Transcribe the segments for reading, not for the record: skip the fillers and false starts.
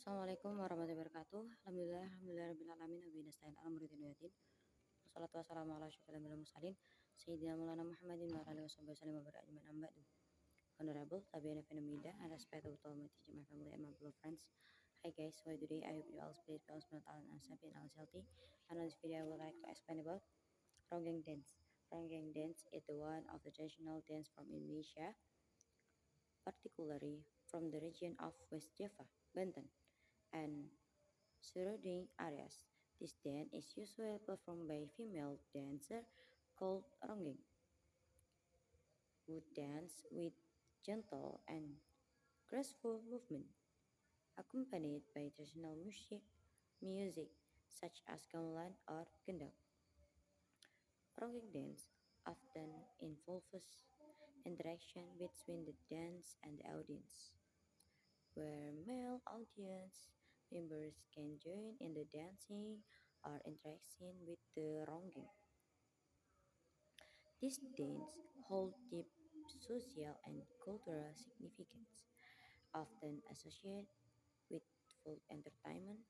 Assalamualaikum warahmatullahi wabarakatuh. Alhamdulillah, rabbil alamin, wa bihi nasta'in ala amri dunya waddin. Wassalatu wassalamu ala asyrofil anbiya'i wal mursalin, sayyidina maulana Muhammadin wa ala alihi wasallam wa baraka ajmain amma ba'du. Honorable Tabi'in of Media and respected to my teacher, my family and my beloved friends. Hi guys, so today I hope you all stay well, talent and happy and always healthy. And on this video I would like to explain about Ronggeng dance. Ronggeng dance is the one of the traditional dance from Indonesia, particularly from the region of West Java, Banten, and surrounding areas. This dance is usually performed by female dancer called ronggeng, who dance with gentle and graceful movement, accompanied by traditional music such as gamelan or gendang. Ronggeng dance often involves interaction between the dance and the audience, where male audience members can join in the dancing or interaction with the ronggeng. These dance hold deep social and cultural significance, often associated with folk entertainment,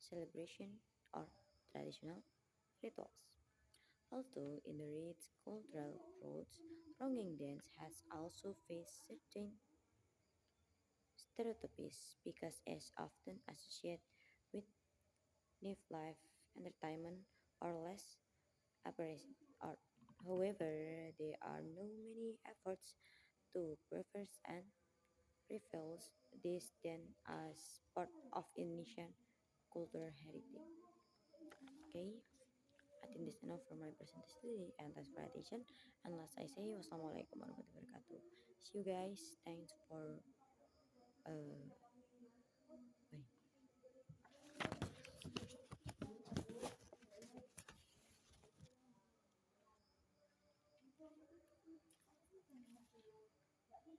celebration, or traditional rituals. Although in the rich cultural roots, ronggeng dance has also faced certain stereotypes because it's often associated with live entertainment or less appreciated art. However, there are no many efforts to preserve and reveal this dance as part of Indonesian cultural heritage. Okay, I think this is enough for my presentation today and thanks for attention. And last I say, wassalamualaikum warahmatullahi wabarakatuh. See you guys. Thanks for uh.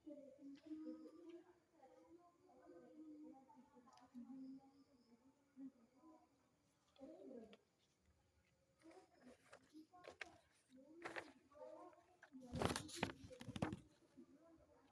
Bye.